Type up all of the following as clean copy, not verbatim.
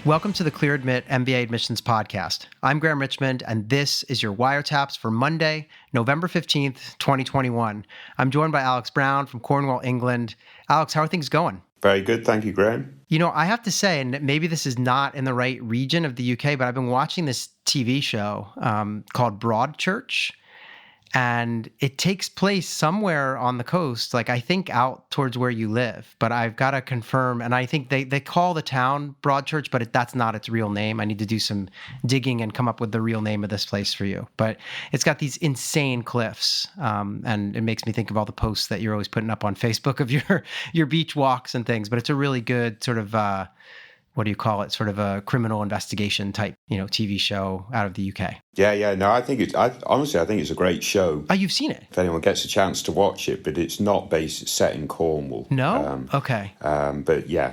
Welcome to the Clear Admit MBA Admissions Podcast. I'm Graham Richmond, and this is your wiretaps for Monday, November 15th, 2021. I'm joined by Alex Brown from Cornwall, England. Alex, how are things going? Very good. Thank you, Graham. You know, I have to say, and maybe this is not in the right region of the UK, but I've been watching this TV show called Broadchurch. And it takes place somewhere on the coast, like I think out towards where you live, but I've got to confirm. And I think they call the town Broadchurch, but that's not its real name. I need to do some digging and come up with the real name of this place for you. But it's got these insane cliffs. And it makes me think of all the posts that you're always putting up on Facebook of your beach walks and things. But it's a really good sort of, what do you call it? Sort of a criminal investigation type, TV show out of the UK. Yeah. No, honestly, I think it's a great show. Oh, you've seen it? If anyone gets a chance to watch it, but it's not it's set in Cornwall. No? Okay. But yeah,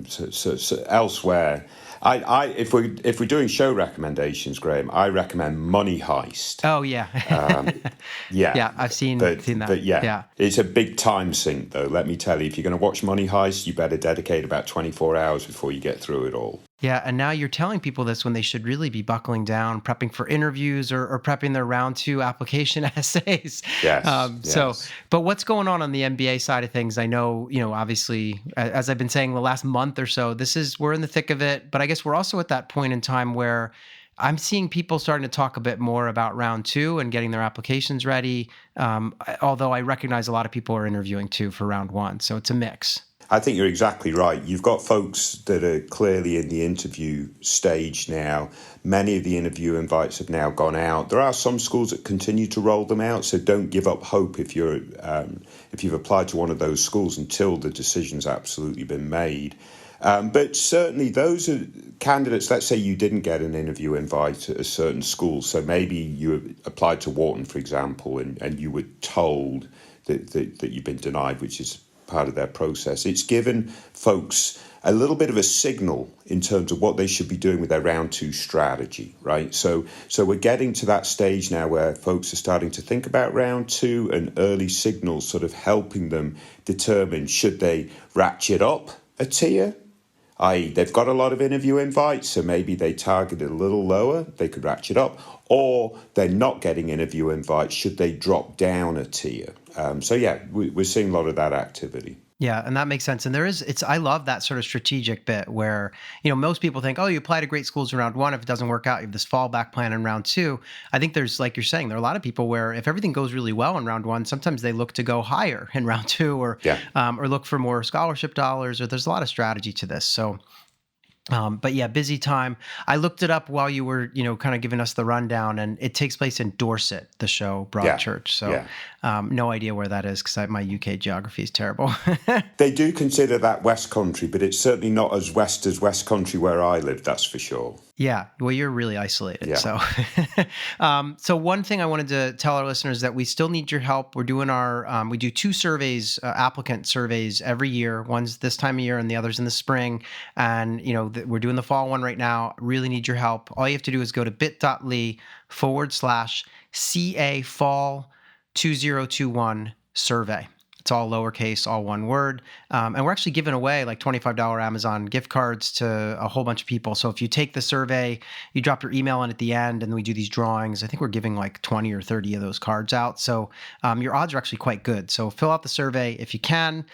so elsewhere, if we're doing show recommendations, Graham, I recommend Money Heist. Oh yeah. Yeah, I've seen that. But yeah, it's a big time sink though. Let me tell you, if you're going to watch Money Heist, you better dedicate about 24 hours before you get through it all. Yeah, and now you're telling people this when they should really be buckling down, prepping for interviews or prepping their round 2 application essays. Yes. But what's going on the MBA side of things? I know, obviously, as I've been saying the last month or so, we're in the thick of it. But I guess we're also at that point in time where I'm seeing people starting to talk a bit more about round 2 and getting their applications ready. Although I recognize a lot of people are interviewing too for round 1. So it's a mix. I think you're exactly right. You've got folks that are clearly in the interview stage now. Many of the interview invites have now gone out. There are some schools that continue to roll them out, so don't give up hope if you've applied to one of those schools until the decision's absolutely been made. But certainly those are candidates, let's say you didn't get an interview invite at a certain school, so maybe you applied to Wharton, for example, and you were told that you've been denied, which is part of their process. It's given folks a little bit of a signal in terms of what they should be doing with their round 2 strategy, right? So we're getting to that stage now where folks are starting to think about round 2 and early signals sort of helping them determine should they ratchet up a tier, i.e. they've got a lot of interview invites, so maybe they target it a little lower, they could ratchet up, or they're not getting interview invites, should they drop down a tier? We're seeing a lot of that activity. Yeah, and that makes sense. And I love that sort of strategic bit where, most people think, oh, you apply to great schools in round 1. If it doesn't work out, you have this fallback plan in round 2. I think there's, like you're saying, there are a lot of people where if everything goes really well in round 1, sometimes they look to go higher in round 2 or look for more scholarship dollars, or there's a lot of strategy to this. So but yeah, busy time. I looked it up while you were, kind of giving us the rundown, and it takes place in Dorset, the show Broadchurch. So no idea where that is because my UK geography is terrible. They do consider that West Country, but it's certainly not as West Country where I live, that's for sure. Yeah, well, you're really isolated. Yeah. So, so one thing I wanted to tell our listeners that we still need your help. We're doing we do 2 surveys, applicant surveys every year. One's this time of year and the other's in the spring. And, we're doing the fall one right now. Really need your help. All you have to do is go to bit.ly/CA Fall 2021 survey. It's all lowercase, all one word. And we're actually giving away like $25 Amazon gift cards to a whole bunch of people. So if you take the survey, you drop your email in at the end, and we do these drawings. I think we're giving like 20 or 30 of those cards out. So your odds are actually quite good. So fill out the survey if you can.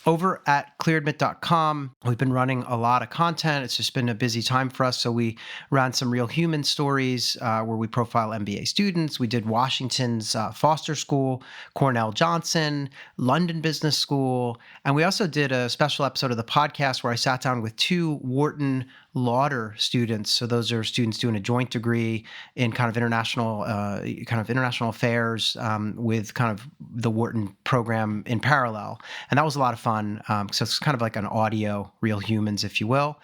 Over at clearadmit.com, we've been running a lot of content. It's just been a busy time for us. So we ran some real human stories where we profile MBA students. We did Washington's Foster School, Cornell Johnson, London Business School. And we also did a special episode of the podcast where I sat down with 2 Wharton Lauder students. So those are students doing a joint degree in kind of international affairs with kind of the Wharton program in parallel. And that was a lot of fun. So it's kind of like an audio Real Humans, if you will.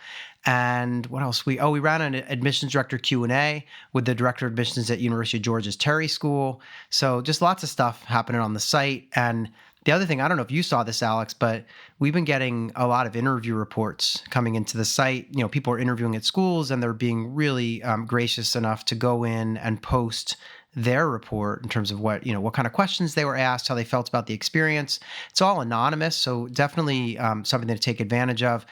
And what else? We ran an admissions director Q&A with the director of admissions at University of Georgia's Terry School. So just lots of stuff happening on the site. And the other thing, I don't know if you saw this, Alex, but we've been getting a lot of interview reports coming into the site. People are interviewing at schools, and they're being really gracious enough to go in and post their report in terms of what kind of questions they were asked, how they felt about the experience. It's all anonymous, so definitely something to take advantage of.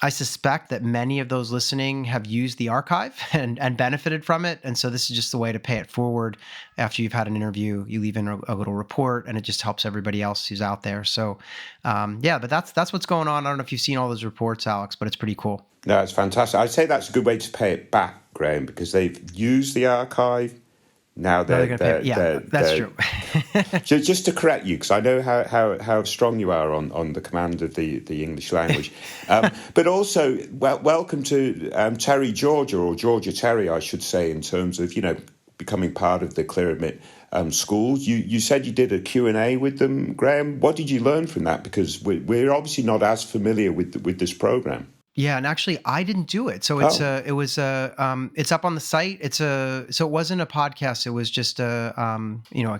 I suspect that many of those listening have used the archive and benefited from it. And so this is just the way to pay it forward. After you've had an interview, you leave in a little report, and it just helps everybody else who's out there. So but that's what's going on. I don't know if you've seen all those reports, Alex, but it's pretty cool. No, it's fantastic. I'd say that's a good way to pay it back, Graham, because they've used the archive. Now they're going to pay. Yeah, that's true. Just to correct you, because I know how strong you are on the command of the English language, but also welcome to Terry Georgia, or Georgia Terry, I should say, in terms of becoming part of the Clear Admit schools. You said you did a Q&A with them, Graham. What did you learn from that? Because we're obviously not as familiar with this program. Yeah, and actually, I didn't do it. So it's it's up on the site. So it wasn't a podcast. It was just a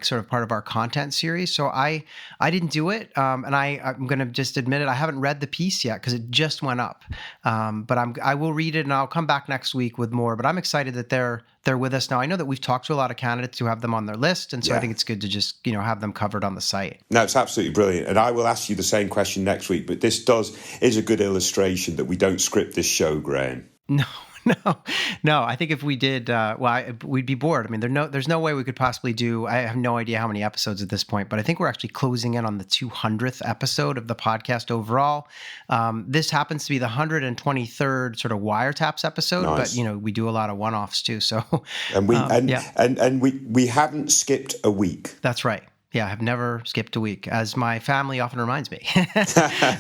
sort of part of our content series. So I didn't do it, and I'm going to just admit it. I haven't read the piece yet because it just went up. But I will read it, and I'll come back next week with more. But I'm excited that they're with us now. I know that we've talked to a lot of candidates who have them on their list, and so I think it's good to just have them covered on the site. No, it's absolutely brilliant, and I will ask you the same question next week. But this is a good illustration that we don't script this show, Graham. No. I think if we did, we'd be bored. I mean, there's no way we could possibly do. I have no idea how many episodes at this point, but I think we're actually closing in on the 200th episode of the podcast overall. This happens to be the 123rd sort of wiretaps episode, nice. But we do a lot of one-offs too. So and we haven't skipped a week. That's right. Yeah, I've never skipped a week, as my family often reminds me.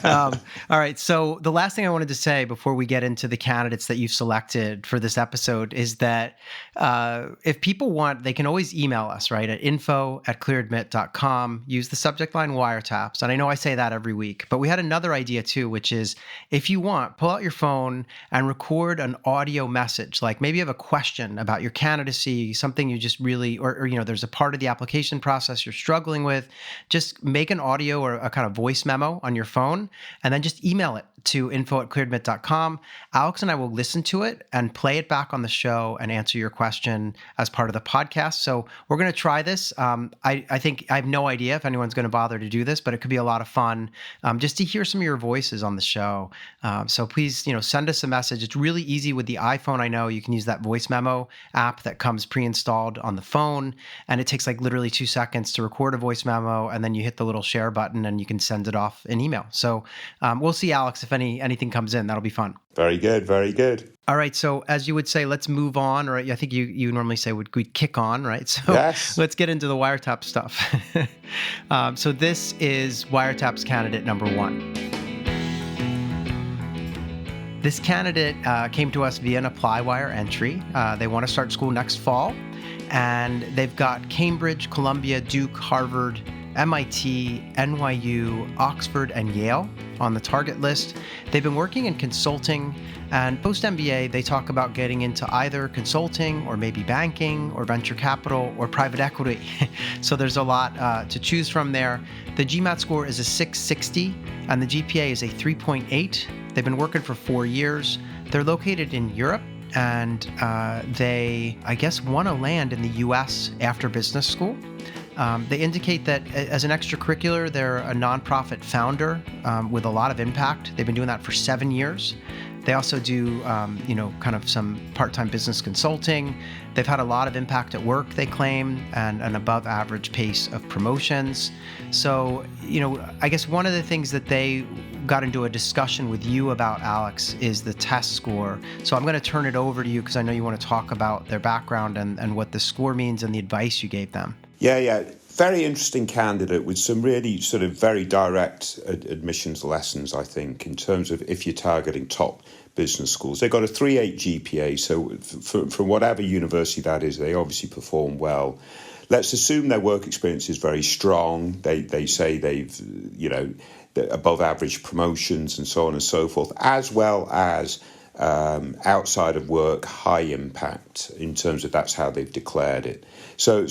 All right. So the last thing I wanted to say before we get into the candidates that you've selected for this episode is that if people want, they can always email us, right, at info@clearadmit.com. Use the subject line wiretaps. And I know I say that every week, but we had another idea too, which is if you want, pull out your phone and record an audio message. Like maybe you have a question about your candidacy, something you just really, or there's a part of the application process you're struggling with, just make an audio or a kind of voice memo on your phone and then just email it to info@clearadmit.com. Alex and I will listen to it and play it back on the show and answer your question as part of the podcast. So we're going to try this. I think I have no idea if anyone's going to bother to do this, but it could be a lot of fun just to hear some of your voices on the show. So please, send us a message. It's really easy with the iPhone. I know you can use that voice memo app that comes pre-installed on the phone, and it takes like literally 2 seconds to record a voice memo, and then you hit the little share button and you can send it off in email. So we'll see, Alex, if anything comes in. That'll be fun. Very good. Very good. All right. So as you would say, let's move on. Or I think you normally say we'd kick on, right? So yes. Let's get into the wiretap stuff. So this is wiretaps candidate number 1. This candidate came to us via an ApplyWire entry. They want to start school next fall, and they've got Cambridge, Columbia, Duke, Harvard, MIT, NYU, Oxford, and Yale on the target list. They've been working in consulting, and post-MBA, they talk about getting into either consulting or maybe banking or venture capital or private equity. So there's a lot to choose from there. The GMAT score is a 660, and the GPA is a 3.8. They've been working for 4 years. They're located in Europe, and they, I guess, want to land in the US after business school. They indicate that as an extracurricular, they're a nonprofit founder with a lot of impact. They've been doing that for 7 years. They also do, kind of some part-time business consulting. They've had a lot of impact at work, they claim, and an above-average pace of promotions. So, I guess one of the things that they got into a discussion with you about, Alex, is the test score. So I'm going to turn it over to you because I know you want to talk about their background and what the score means and the advice you gave them. Yeah. Very interesting candidate with some really sort of very direct admissions lessons, I think, in terms of if you're targeting top business schools. They've got a 3.8 GPA, so from whatever university that is, they obviously perform well. Let's assume their work experience is very strong. They say they've, above average promotions and so on and so forth, as well as outside of work, high impact in terms of that's how they've declared it. So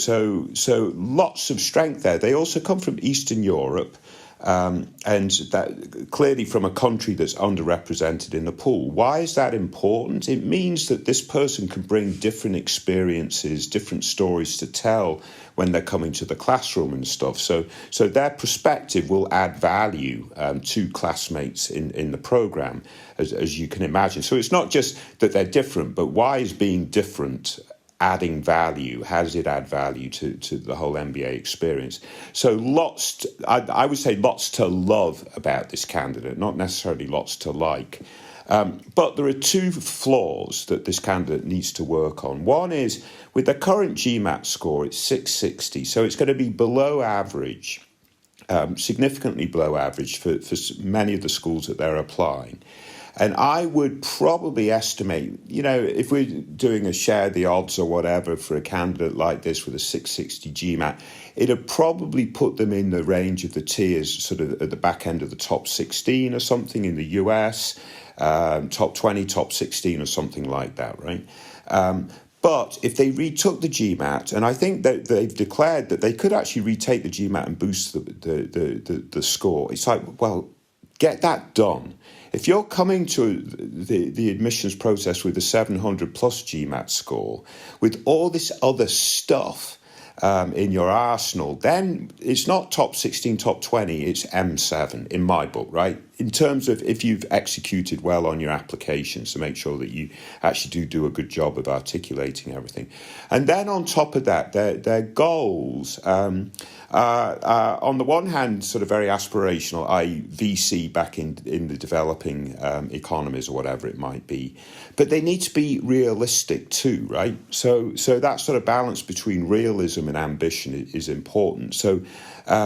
lots of strength there. They also come from Eastern Europe. And that clearly from a country that's underrepresented in the pool. Why is that important? It means that this person can bring different experiences, different stories to tell when they're coming to the classroom and stuff. So their perspective will add value to classmates in the program, as you can imagine. So it's not just that they're different, but why is being different adding value? How does it add value to the whole MBA experience? So I would say lots to love about this candidate, not necessarily lots to like. But there are two flaws that this candidate needs to work on. One is with the current GMAT score, it's 660, so it's going to be below average, significantly below average for many of the schools that they're applying. And I would probably estimate, if we're doing a share the odds or whatever for a candidate like this with a 660 GMAT, it'd probably put them in the range of the tiers, sort of at the back end of the top 16 or something in the US, top 20, top 16 or something like that, right? But if they retook the GMAT, and I think that they've declared that they could actually retake the GMAT and boost the score, it's like, well, get that done. If you're coming to the admissions process with a 700 plus GMAT score, with all this other stuff in your arsenal, then it's not top 16, top 20, it's M7 in my book, right? In terms of if you've executed well on your applications to make sure that you actually do a good job of articulating everything. And then on top of that, their goals are on the one hand sort of very aspirational, i.e. VC back in the developing economies or whatever it might be. But they need to be realistic too, right? So that sort of balance between realism and ambition is important. So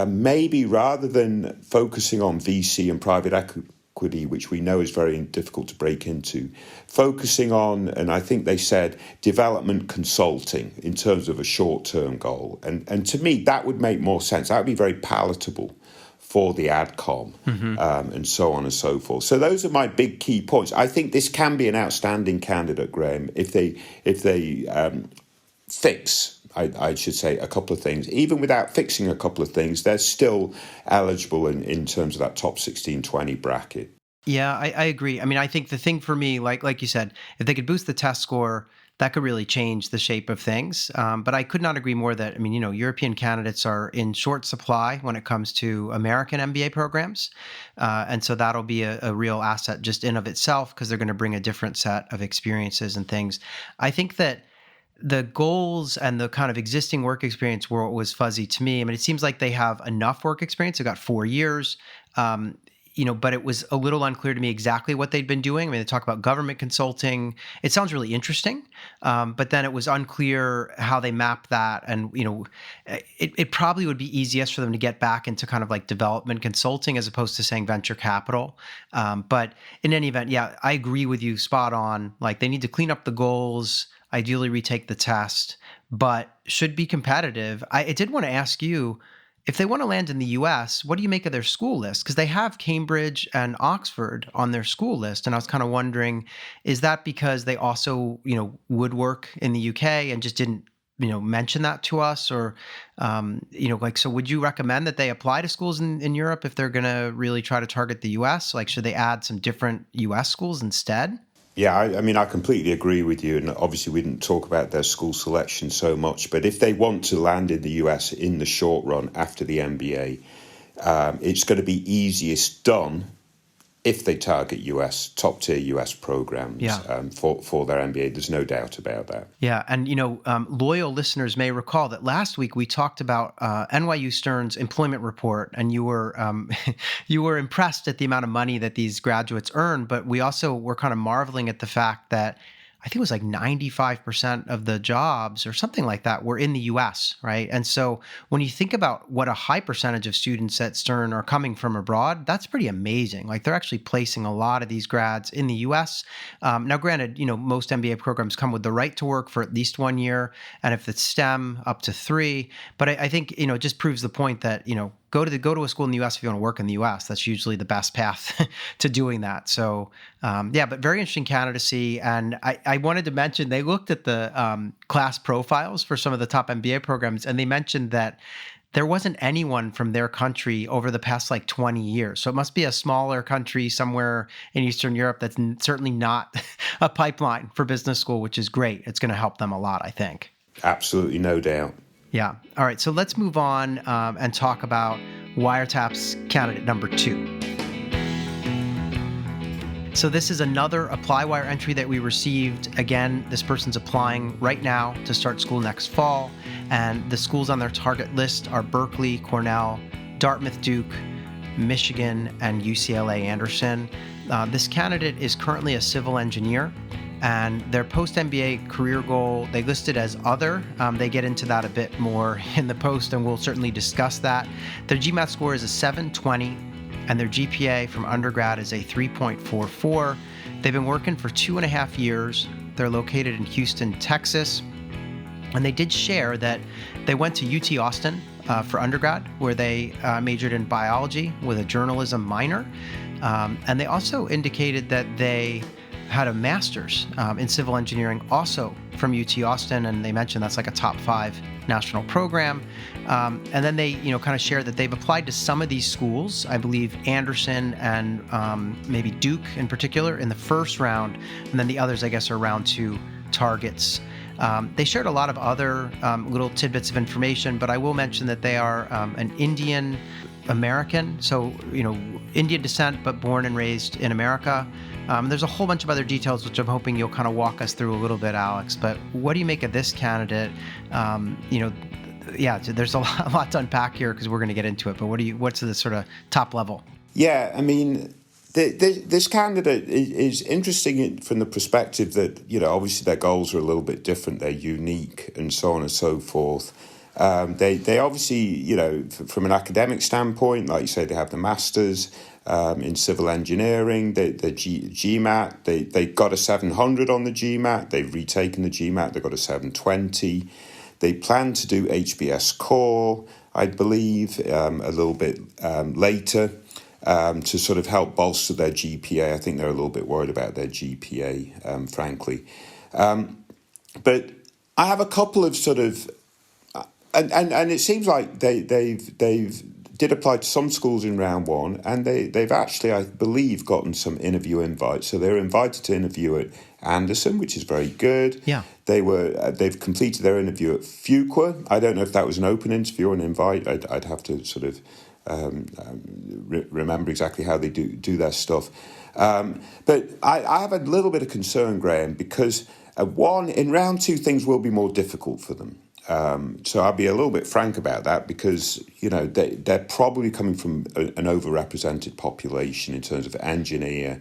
maybe rather than focusing on VC and private equity, which we know is very difficult to break into, focusing on, and I think they said, development consulting in terms of a short-term goal. And to me, that would make more sense. That would be very palatable for the AdCom, and so on and so forth. So those are my big key points. I think this can be an outstanding candidate, Graham, if they fix, I should say, a couple of things. Even without fixing a couple of things, they're still eligible in terms of that top 16-20 bracket. Yeah, I agree. I mean, I think the thing for me, like you said, if they could boost the test score, that could really change the shape of things. But I could not agree more that, I mean, European candidates are in short supply when it comes to American MBA programs. And so that'll be a real asset just in of itself, because they're going to bring a different set of experiences and things. I think that the goals and the kind of existing work experience was fuzzy to me. I mean, it seems like they have enough work experience. They've got 4 years, but it was a little unclear to me exactly what they'd been doing. I mean, they talk about government consulting. It sounds really interesting, but then it was unclear how they map that. And, it probably would be easiest for them to get back into kind of like development consulting as opposed to saying venture capital. But in any event, yeah, I agree with you spot on. Like, they need to clean up the goals, ideally retake the test, but should be competitive. I did want to ask you, if they want to land in the US, what do you make of their school list? Because they have Cambridge and Oxford on their school list. And I was kind of wondering, is that because they also, would work in the UK and just didn't, mention that to us? Or, so would you recommend that they apply to schools in Europe if they're going to really try to target the US? Like, should they add some different US schools instead? Yeah, I mean, I completely agree with you. And obviously, we didn't talk about their school selection so much. But if they want to land in the US in the short run after the MBA, it's going to be easiest done if they target top tier US programs for their MBA. There's no doubt about that. Yeah. And, loyal listeners may recall that last week we talked about NYU Stern's employment report, and you were you were impressed at the amount of money that these graduates earn. But we also were kind of marveling at the fact that I think it was like 95% of the jobs or something like that were in the US, right? And so when you think about what a high percentage of students at Stern are coming from abroad, that's pretty amazing. Like, they're actually placing a lot of these grads in the US. Now, granted, most MBA programs come with the right to work for at least 1 year, and if it's STEM, up to 3. But I think, it just proves the point that, go to a school in the U.S. if you want to work in the U.S. That's usually the best path to doing that. So, but very interesting candidacy. And I wanted to mention, they looked at the class profiles for some of the top MBA programs, and they mentioned that there wasn't anyone from their country over the past like 20 years. So it must be a smaller country somewhere in Eastern Europe that's certainly not a pipeline for business school, which is great. It's going to help them a lot, I think. Absolutely, no doubt. Yeah. All right. So let's move on and talk about Wiretap's candidate number 2. So this is another ApplyWire entry that we received. Again, this person's applying right now to start school next fall. And the schools on their target list are Berkeley, Cornell, Dartmouth, Duke, Michigan, and UCLA Anderson. This candidate is currently a civil engineer. And their post-MBA career goal, they listed as other. They get into that a bit more in the post, and we'll certainly discuss that. Their GMAT score is a 720, and their GPA from undergrad is a 3.44. They've been working for 2.5 years. They're located in Houston, Texas. And they did share that they went to UT Austin for undergrad, where they majored in biology with a journalism minor. And they also indicated that they had a master's in civil engineering also from UT Austin, and they mentioned that's like a top 5 national program. And then they, kind of shared that they've applied to some of these schools, I believe Anderson and maybe Duke in particular, in the first round, and then the others, I guess, are round 2 targets. They shared a lot of other little tidbits of information, but I will mention that they are an Indian American, so, Indian descent, but born and raised in America. There's a whole bunch of other details, which I'm hoping you'll kind of walk us through a little bit, Alex. But what do you make of this candidate? There's a lot to unpack here because we're going to get into it. But what's the sort of top level? Yeah, I mean, this candidate is interesting from the perspective that, obviously their goals are a little bit different. They're unique and so on and so forth. They obviously, from an academic standpoint, like you say, they have the master's in civil engineering, the GMAT, they got a 700 on the GMAT, they've retaken the GMAT, they got a 720. They plan to do HBS core, I believe, a little bit later to sort of help bolster their GPA. I think they're a little bit worried about their GPA, frankly. But I have a couple of sort of, and it seems like they've did apply to some schools in round 1, and they've actually, I believe, gotten some interview invites. So they were invited to interview at Anderson, which is very good. Yeah. They've completed their interview at Fuqua. I don't know if that was an open interview or an invite. I'd have to sort of remember exactly how they do their stuff. But I have a little bit of concern, Graham, because in round 2, things will be more difficult for them. So I'll be a little bit frank about that because, they're probably coming from an overrepresented population in terms of engineer,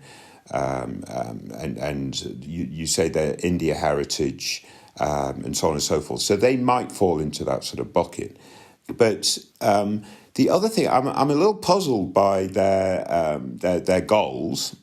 and you say they're India heritage, and so on and so forth. So they might fall into that sort of bucket. But the other thing, I'm a little puzzled by their goals.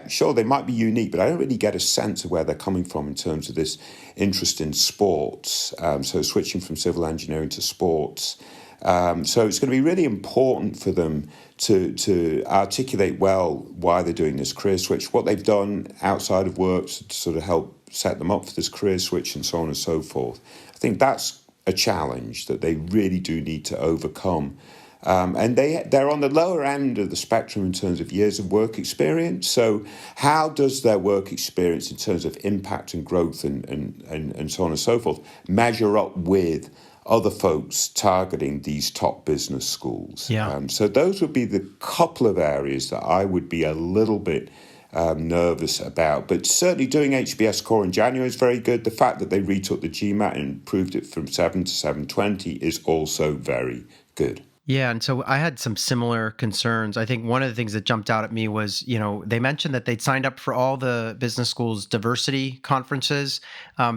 Sure, they might be unique, but I don't really get a sense of where they're coming from in terms of this interest in sports. So switching from civil engineering to sports. So it's going to be really important for them to articulate well why they're doing this career switch, what they've done outside of work to sort of help set them up for this career switch and so on and so forth. I think that's a challenge that they really do need to overcome. And they're on the lower end of the spectrum in terms of years of work experience. So how does their work experience in terms of impact and growth and so on and so forth measure up with other folks targeting these top business schools? Yeah. So those would be the couple of areas that I would be a little bit nervous about. But certainly doing HBS core in January is very good. The fact that they retook the GMAT and improved it from 7 to 720 is also very good. Yeah, and so I had some similar concerns. I think one of the things that jumped out at me was, they mentioned that they'd signed up for all the business schools' diversity conferences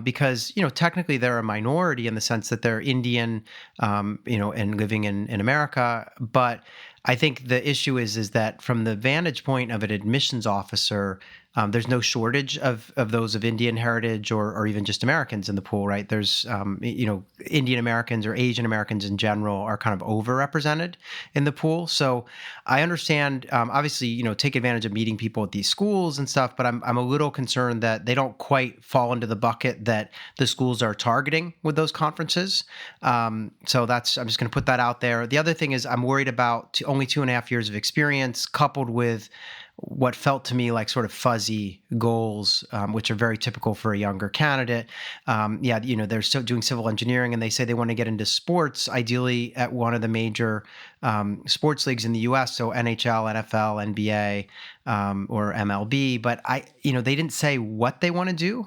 because, technically they're a minority in the sense that they're Indian, and living in America. But I think the issue is that from the vantage point of an admissions officer, there's no shortage of those of Indian heritage or even just Americans in the pool, right? There's, Indian Americans or Asian Americans in general are kind of overrepresented in the pool. So I understand, obviously, take advantage of meeting people at these schools and stuff, but I'm a little concerned that they don't quite fall into the bucket that the schools are targeting with those conferences. So I'm just going to put that out there. The other thing is I'm worried about only 2.5 years of experience coupled with what felt to me like sort of fuzzy goals, which are very typical for a younger candidate. They're still doing civil engineering and they say they want to get into sports, ideally at one of the major sports leagues in the US. So NHL, NFL, NBA, or MLB, but they didn't say what they want to do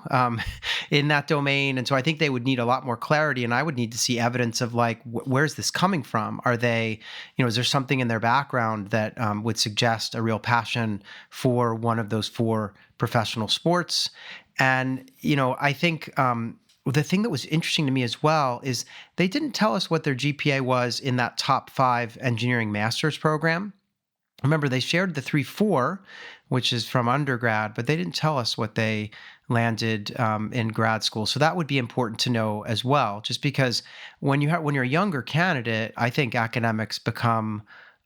in that domain. And so I think they would need a lot more clarity, and I would need to see evidence of like, where's this coming from? Are they, is there something in their background that would suggest a real passion for one of those four professional sports? And, I think, the thing that was interesting to me as well is they didn't tell us what their GPA was in that top 5 engineering master's program. Remember, they shared the 3.4, which is from undergrad, but they didn't tell us what they landed in grad school. So that would be important to know as well, just because when you're a younger candidate, I think academics become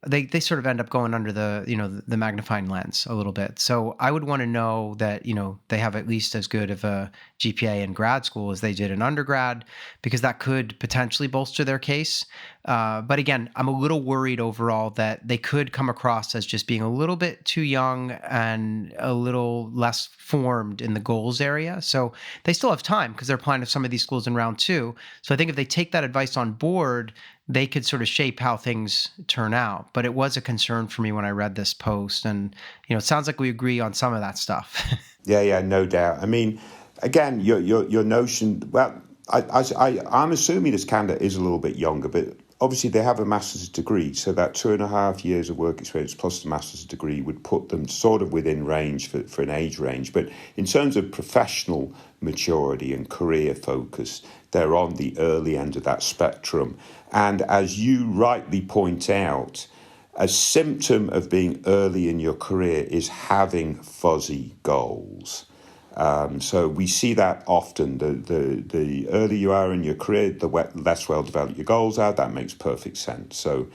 they sort of end up going under the magnifying lens a little bit. So I would want to know that, they have at least as good of a GPA in grad school as they did in undergrad, because that could potentially bolster their case. But again, I'm a little worried overall that they could come across as just being a little bit too young and a little less formed in the goals area. So they still have time because they're applying to some of these schools in round 2. So I think if they take that advice on board, they could sort of shape how things turn out. But it was a concern for me when I read this post. And, it sounds like we agree on some of that stuff. Yeah, no doubt. I mean, again, your notion, well, I'm assuming this candidate is a little bit younger, but obviously they have a master's degree. So that 2.5 years of work experience plus the master's degree would put them sort of within range for an age range. But in terms of professional maturity and career focus, they're on the early end of that spectrum. And as you rightly point out, a symptom of being early in your career is having fuzzy goals. So we see that often. The earlier you are in your career, the less well developed your goals are. That makes perfect sense. So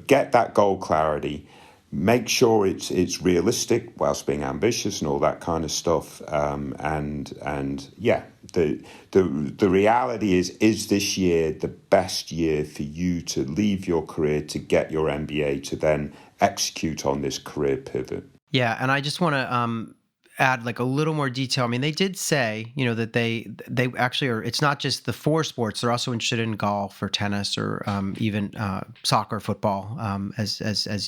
get that goal clarity. Make sure it's realistic whilst being ambitious and all that kind of stuff. The reality is this year the best year for you to leave your career to get your MBA to then execute on this career pivot? Yeah, and I just want to add like a little more detail. I mean, they did say, that they actually are. It's not just the 4 sports; they're also interested in golf or tennis or even soccer, football. As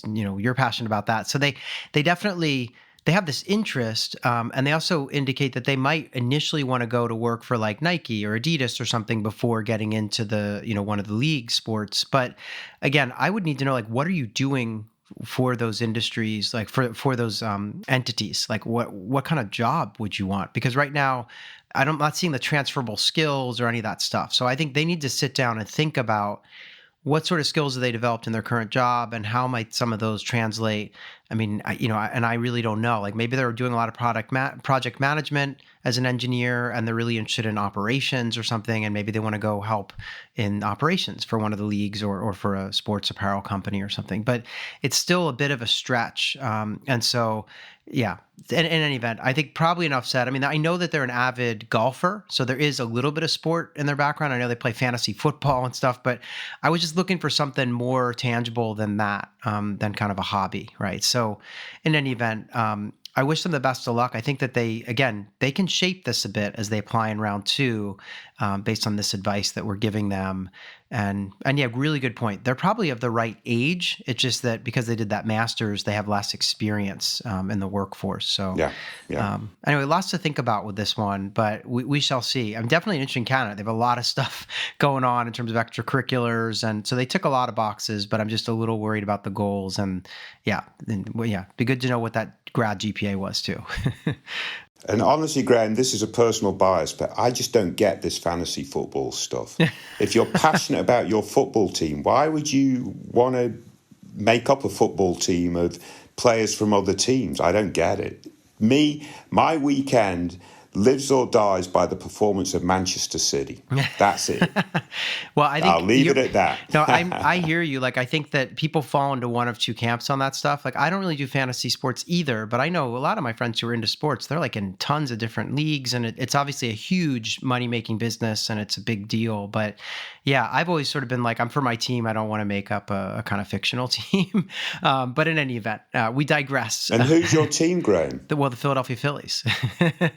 you're passionate about that. So they definitely. They have this interest, and they also indicate that they might initially want to go to work for like Nike or Adidas or something before getting into the, one of the league sports. But again, I would need to know, like, what are you doing for those industries, like for those entities? Like what kind of job would you want? Because right now, I'm not seeing the transferable skills or any of that stuff. So I think they need to sit down and think about what sort of skills have they developed in their current job and how might some of those translate? I mean, I really don't know. Like maybe they're doing a lot of project management as an engineer and they're really interested in operations or something. And maybe they want to go help in operations for one of the leagues or for a sports apparel company or something. But it's still a bit of a stretch. And so, yeah, in any event, I think probably enough said. I mean, I know that they're an avid golfer, so there is a little bit of sport in their background. I know they play fantasy football and stuff, but I was just looking for something more tangible than that, than kind of a hobby, right? So in any event, I wish them the best of luck. I think that they can shape this a bit as they apply in round 2, based on this advice that we're giving them. And yeah, really good point. They're probably of the right age. It's just that because they did that master's, they have less experience in the workforce. So anyway, lots to think about with this one, but we shall see. I'm definitely an interesting candidate. They have a lot of stuff going on in terms of extracurriculars, and so they tick a lot of boxes. But I'm just a little worried about the goals. And be good to know what that grad GPA was too. And honestly, Graham, this is a personal bias, but I just don't get this fantasy football stuff. If you're passionate about your football team, why would you want to make up a football team of players from other teams. I don't get it. My weekend lives or dies by the performance of Manchester City. That's it. Well, I think I'll leave it at that. No, I hear you. Like, I think that people fall into one of two camps on that stuff. Like, I don't really do fantasy sports either, but I know a lot of my friends who are into sports. They're like in tons of different leagues, and it's obviously a huge money-making business, and it's a big deal. But yeah, I've always sort of been like, I'm for my team. I don't want to make up a kind of fictional team. But in any event, we digress. And who's your team, Graham? The Philadelphia Phillies.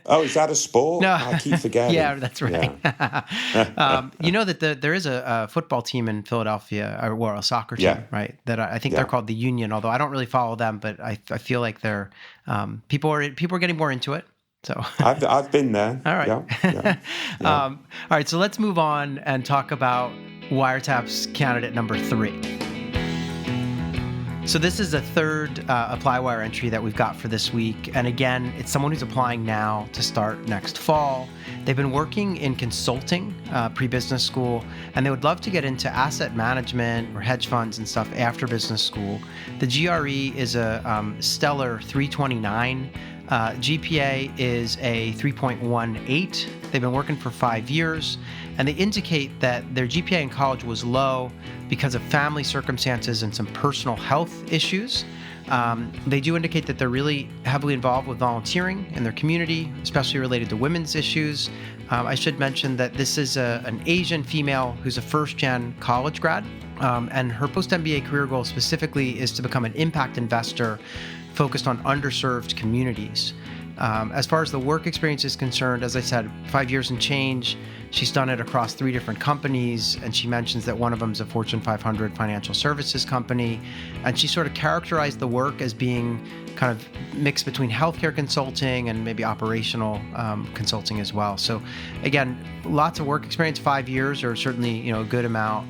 Oh, is that a sport? No. I keep forgetting. Yeah, that's right. Yeah. You know that there is a football team in Philadelphia, or a soccer team, right? That I think they're called the Union, although I don't really follow them, but I feel like they're people are getting more into it. So I've been there. All right. Yeah. All right. So let's move on and talk about Wiretap's candidate number 3. So this is the third ApplyWire entry that we've got for this week. And again, it's someone who's applying now to start next fall. They've been working in consulting pre-business school, and they would love to get into asset management or hedge funds and stuff after business school. The GRE is a stellar 329. GPA is a 3.18. They've been working for 5 years, and they indicate that their GPA in college was low because of family circumstances and some personal health issues. They do indicate that they're really heavily involved with volunteering in their community, especially related to women's issues. I should mention that this is an Asian female who's a first-gen college grad, and her post-MBA career goal specifically is to become an impact investor focused on underserved communities. As far as the work experience is concerned, as I said, 5 years and change. She's done it across 3 different companies, and she mentions that one of them is a Fortune 500 financial services company. And she sort of characterized the work as being kind of mixed between healthcare consulting and maybe operational consulting as well. So again, lots of work experience, 5 years, or certainly a good amount.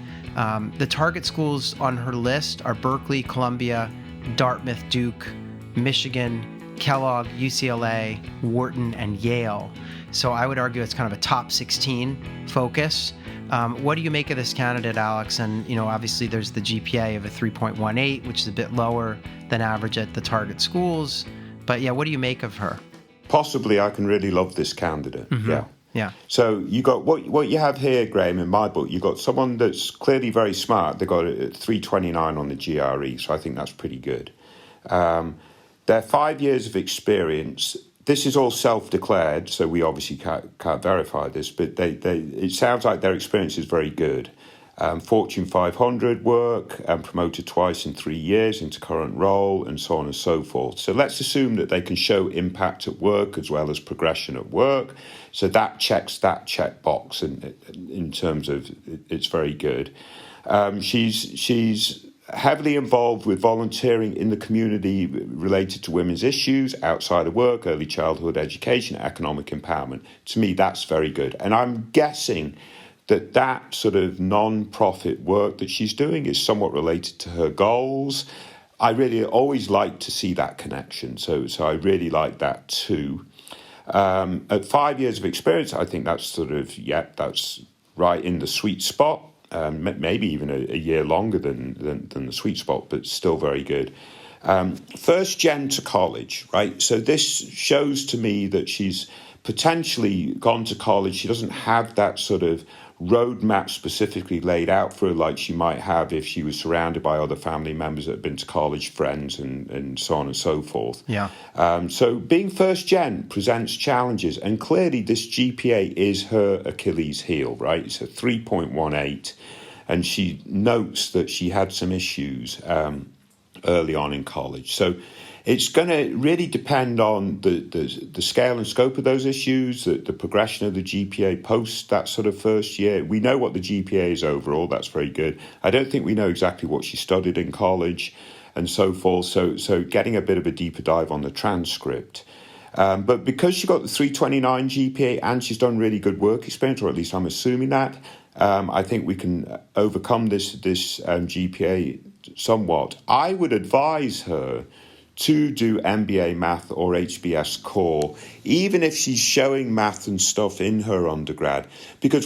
The target schools on her list are Berkeley, Columbia, Dartmouth, Duke, Michigan, Kellogg, UCLA, Wharton, and Yale. So I would argue it's kind of a top 16 focus. What do you make of this candidate, Alex? And, obviously there's the GPA of a 3.18, which is a bit lower than average at the target schools. But yeah, what do you make of her? Possibly I can really love this candidate. Mm-hmm. Yeah. So you got what you have here, Graham, in my book, you got someone that's clearly very smart. They got a 329 on the GRE, so I think that's pretty good. Their 5 years of experience, this is all self-declared, so we obviously can't verify this, but it sounds like their experience is very good. Fortune 500 work, promoted twice in 3 years into current role, and so on and so forth. So let's assume that they can show impact at work as well as progression at work. So that checks that checkbox in terms of it's very good. She's heavily involved with volunteering in the community related to women's issues, outside of work, early childhood education, economic empowerment. To me, that's very good. And I'm guessing that sort of non-profit work that she's doing is somewhat related to her goals. I really always like to see that connection. So I really like that too. At 5 years of experience, I think that's that's right in the sweet spot. Maybe even a year longer than the sweet spot, but still very good. First gen to college, right? So this shows to me that she's potentially gone to college. She doesn't have that sort of roadmap specifically laid out for her like she might have if she was surrounded by other family members that have been to college, friends, and so on and so forth. Yeah. So being first gen presents challenges, and clearly this GPA is her Achilles heel, right? It's a 3.18, and she notes that she had some issues early on in college. So it's going to really depend on the scale and scope of those issues, the progression of the GPA post that sort of first year. We know what the GPA is overall. That's very good. I don't think we know exactly what she studied in college and so forth. So getting a bit of a deeper dive on the transcript. But because she got the 329 GPA and she's done really good work experience, or at least I'm assuming that, I think we can overcome this GPA somewhat. I would advise her to do MBA math or HBS core, even if she's showing math and stuff in her undergrad, because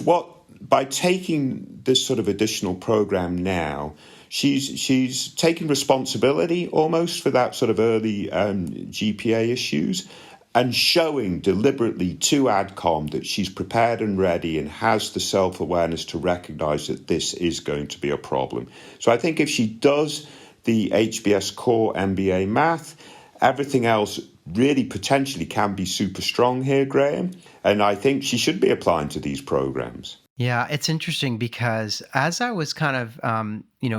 by taking this sort of additional program now, she's taken responsibility almost for that sort of early GPA issues, and showing deliberately to ADCOM that she's prepared and ready and has the self-awareness to recognise that this is going to be a problem. So I think if she does the HBS core MBA math, everything else really potentially can be super strong here, Graham. And I think she should be applying to these programs. Yeah, it's interesting because as I was kind of,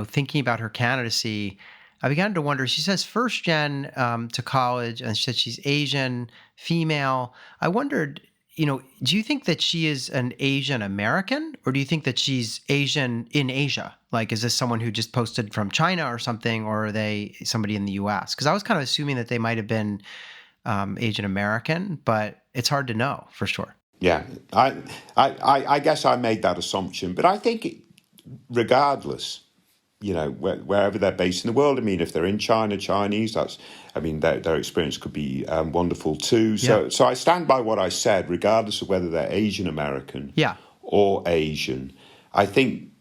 thinking about her candidacy, I began to wonder. She says first gen to college, and she said she's Asian, female. I wondered, do you think that she is an Asian American, or do you think that she's Asian in Asia? Like, is this someone who just posted from China or something, or are they somebody in the U.S.? Because I was kind of assuming that they might have been Asian American, but it's hard to know for sure. Yeah, I guess I made that assumption, but I think regardless, wherever they're based in the world. I mean, if they're in China, Chinese, their experience could be wonderful too. Yeah. So I stand by what I said, regardless of whether they're Asian American or Asian. I think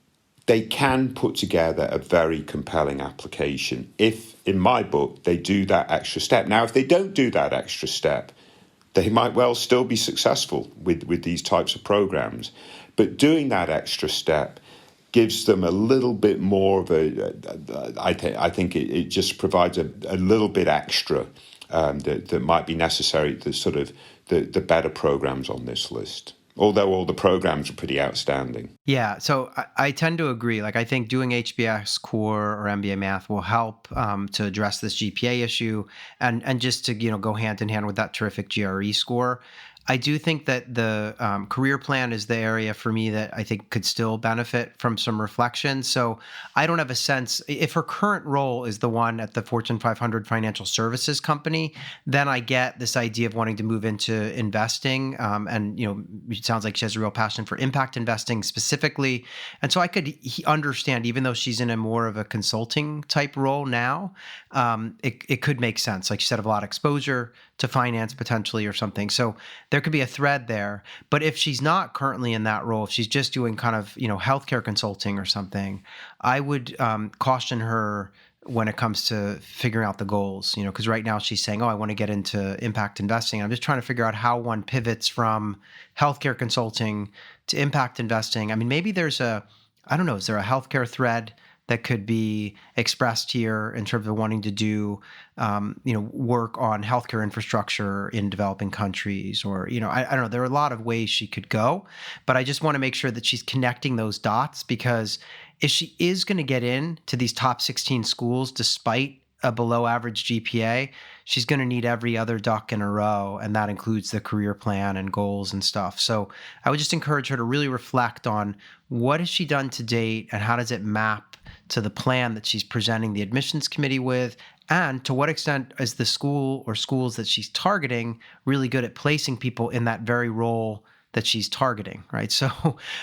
they can put together a very compelling application if, in my book, they do that extra step. Now, if they don't do that extra step, they might well still be successful with these types of programs. But doing that extra step gives them a little bit more of I think it just provides a little bit extra that might be necessary to sort of the better programs on this list. Although all the programs are pretty outstanding. Yeah, so I tend to agree. Like, I think doing HBS core or MBA math will help to address this GPA issue and just to go hand in hand with that terrific GRE score. I do think that the career plan is the area for me that I think could still benefit from some reflection. So I don't have a sense if her current role is the one at the Fortune 500 financial services company, then I get this idea of wanting to move into investing. And, it sounds like she has a real passion for impact investing specifically. And so I could understand, even though she's in a more of a consulting type role now, it could make sense. Like you said, have a lot of exposure to finance potentially or something. So there could be a thread there. But if she's not currently in that role, if she's just doing kind of, healthcare consulting or something, I would caution her when it comes to figuring out the goals, because right now she's saying, oh, I want to get into impact investing. I'm just trying to figure out how one pivots from healthcare consulting to impact investing. I mean, maybe there's I don't know, is there a healthcare thread that could be expressed here in terms of wanting to do, work on healthcare infrastructure in developing countries, or, I don't know. There are a lot of ways she could go, but I just want to make sure that she's connecting those dots, because if she is going to get into these top 16 schools despite a below average GPA, she's going to need every other duck in a row. And that includes the career plan and goals and stuff. So I would just encourage her to really reflect on what has she done to date and how does it map to the plan that she's presenting the admissions committee with, and to what extent is the school or schools that she's targeting really good at placing people in that very role that she's targeting, right? So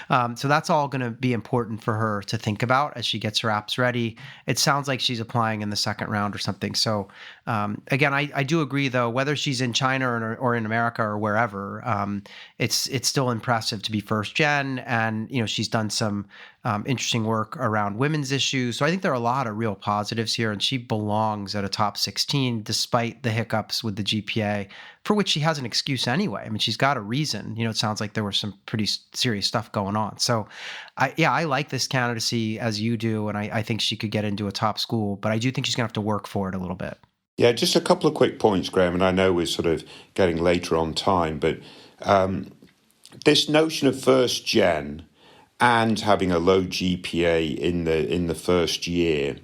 that's all going to be important for her to think about as she gets her apps ready. It sounds like she's applying in the second round or something. So again, I do agree, though, whether she's in China or in America or wherever, it's still impressive to be first gen, and she's done some interesting work around women's issues. So I think there are a lot of real positives here, and she belongs at a top 16 despite the hiccups with the GPA, for which she has an excuse anyway. I mean, she's got a reason. It sounds like there was some pretty serious stuff going on. So I like this candidacy as you do, and I think she could get into a top school, but I do think she's going to have to work for it a little bit. Yeah, just a couple of quick points, Graham, and I know we're sort of getting later on time, but this notion of first gen and having a low GPA in the first year,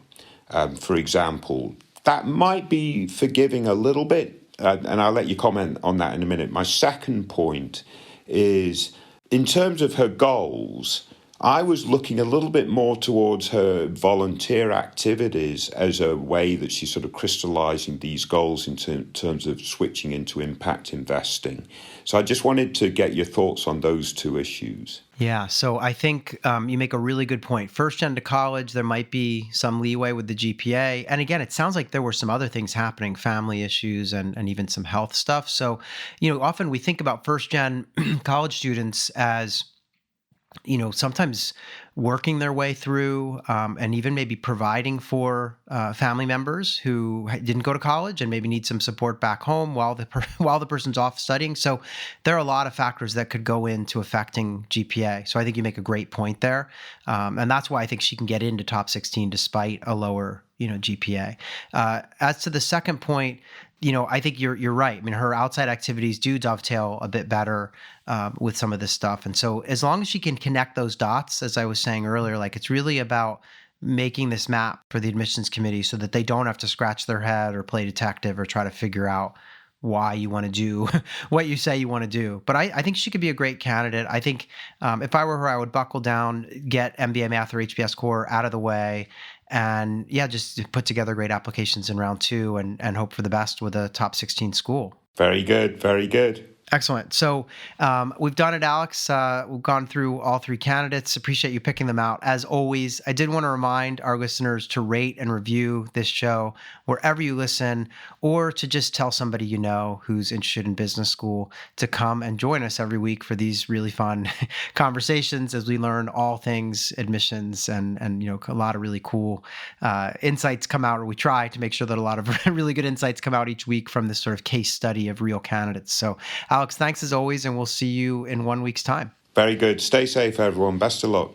for example, that might be forgiving a little bit, and I'll let you comment on that in a minute. My second point is, in terms of her goals, I was looking a little bit more towards her volunteer activities as a way that she's sort of crystallizing these goals in terms of switching into impact investing. So I just wanted to get your thoughts on those two issues. Yeah, so I think you make a really good point. First gen to college, there might be some leeway with the GPA. And again, it sounds like there were some other things happening, family issues and even some health stuff. So, often we think about first gen college students as sometimes working their way through, and even maybe providing for family members who didn't go to college and maybe need some support back home while while the person's off studying. So there are a lot of factors that could go into affecting GPA. So I think you make a great point there, and that's why I think she can get into top 16 despite a lower GPA. As to the second point, I think you're right. I mean, her outside activities do dovetail a bit better with some of this stuff, and so as long as she can connect those dots, as I was saying earlier, like it's really about making this map for the admissions committee so that they don't have to scratch their head or play detective or try to figure out why you want to do what you say you want to do. But I think she could be a great candidate. I think if I were her, I would buckle down, get MBA Math or HBS Core out of the way, and yeah, just put together great applications in round 2 and hope for the best with a top 16 school. Very good. Very good. Excellent. So we've done it, Alex. We've gone through all 3 candidates. Appreciate you picking them out. As always, I did want to remind our listeners to rate and review this show wherever you listen, or to just tell somebody you know who's interested in business school to come and join us every week for these really fun conversations as we learn all things admissions, and a lot of really cool insights come out, or we try to make sure that a lot of really good insights come out each week from this sort of case study of real candidates. So Alex, thanks as always, and we'll see you in 1 week's time. Very good. Stay safe, everyone. Best of luck.